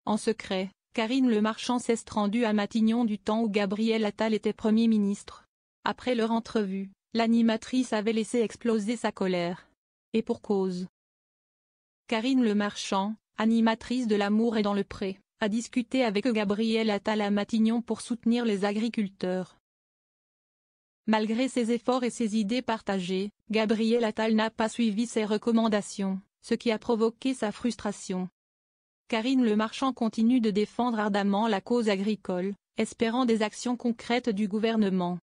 En secret, Karine Le Marchand s'est rendue à Matignon du temps où Gabriel Attal était Premier ministre. Après leur entrevue, l'animatrice avait laissé exploser sa colère. Et pour cause. Karine Le Marchand, animatrice de L'amour est dans le pré, a discuté avec Gabriel Attal à Matignon pour soutenir les agriculteurs. Malgré ses efforts et ses idées partagées, Gabriel Attal n'a pas suivi ses recommandations, ce qui a provoqué sa frustration. Karine Le Marchand continue de défendre ardemment la cause agricole, espérant des actions concrètes du gouvernement.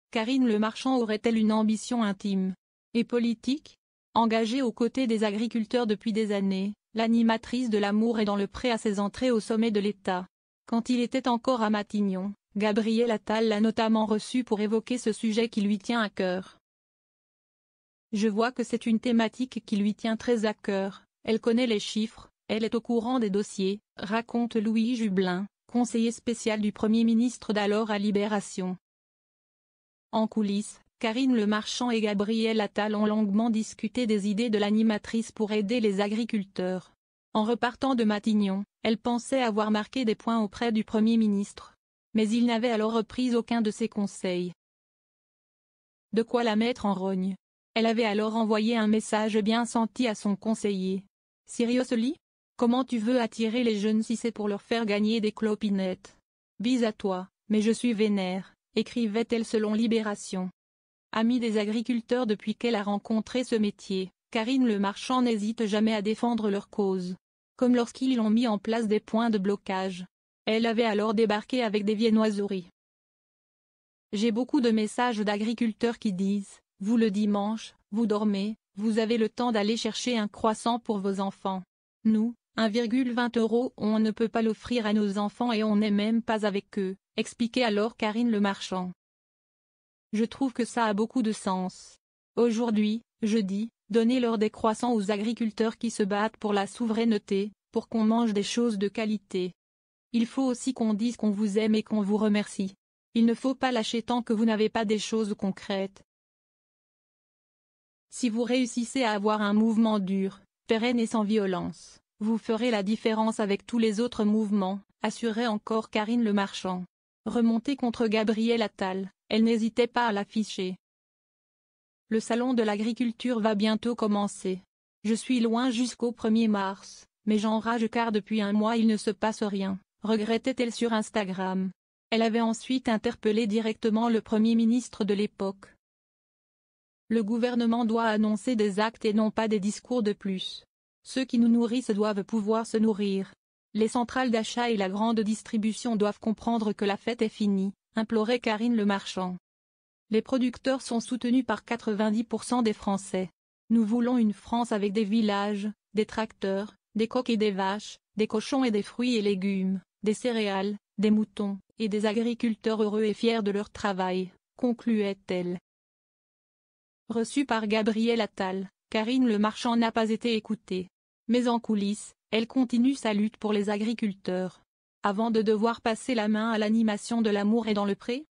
Karine Le Marchand aurait-elle une ambition intime et politique? Engagée aux côtés des agriculteurs depuis des années, l'animatrice de L'amour est dans le pré à ses entrées au sommet de l'État. Quand il était encore à Matignon, Gabriel Attal l'a notamment reçu pour évoquer ce sujet qui lui tient à cœur. Je vois que c'est une thématique qui lui tient très à cœur, elle connaît les chiffres, elle est au courant des dossiers, raconte Louis Jubelin, conseiller spécial du Premier ministre d'alors à Libération. En coulisses, Karine Le Marchand et Gabriel Attal ont longuement discuté des idées de l'animatrice pour aider les agriculteurs. En repartant de Matignon, elle pensait avoir marqué des points auprès du Premier ministre. Mais il n'avait alors repris aucun de ses conseils. De quoi la mettre en rogne. Elle avait alors envoyé un message bien senti à son conseiller. « Seriously ? Comment tu veux attirer les jeunes si c'est pour leur faire gagner des clopinettes ? Bise à toi, mais je suis vénère », écrivait-elle selon Libération. Amie des agriculteurs depuis qu'elle a rencontré ce métier, Karine Le Marchand n'hésite jamais à défendre leur cause. Comme lorsqu'ils ont mis en place des points de blocage. Elle avait alors débarqué avec des viennoiseries. J'ai beaucoup de messages d'agriculteurs qui disent « Vous le dimanche, vous dormez, vous avez le temps d'aller chercher un croissant pour vos enfants. Nous, 1,20 €, on ne peut pas l'offrir à nos enfants et on n'est même pas avec eux », expliquait alors Karine Le Marchand. Je trouve que ça a beaucoup de sens. Aujourd'hui, je dis, donnez-leur des croissants aux agriculteurs qui se battent pour la souveraineté, pour qu'on mange des choses de qualité. Il faut aussi qu'on dise qu'on vous aime et qu'on vous remercie. Il ne faut pas lâcher tant que vous n'avez pas des choses concrètes. Si vous réussissez à avoir un mouvement dur, pérenne et sans violence, vous ferez la différence avec tous les autres mouvements, assurait encore Karine Le Marchand. Remontée contre Gabriel Attal, elle n'hésitait pas à l'afficher. Le salon de l'agriculture va bientôt commencer. Je suis loin jusqu'au 1er mars, mais j'enrage car depuis un mois il ne se passe rien, regrettait-elle sur Instagram. Elle avait ensuite interpellé directement le Premier ministre de l'époque. Le gouvernement doit annoncer des actes et non pas des discours de plus. Ceux qui nous nourrissent doivent pouvoir se nourrir. Les centrales d'achat et la grande distribution doivent comprendre que la fête est finie, implorait Karine Le Marchand. Les producteurs sont soutenus par 90% des Français. Nous voulons une France avec des villages, des tracteurs, des coqs et des vaches, des cochons et des fruits et légumes, des céréales, des moutons, et des agriculteurs heureux et fiers de leur travail, concluait-elle. Reçue par Gabriel Attal, Karine Le Marchand n'a pas été écoutée. Mais en coulisses, elle continue sa lutte pour les agriculteurs. Avant de devoir passer la main à l'animation de L'amour est dans le pré,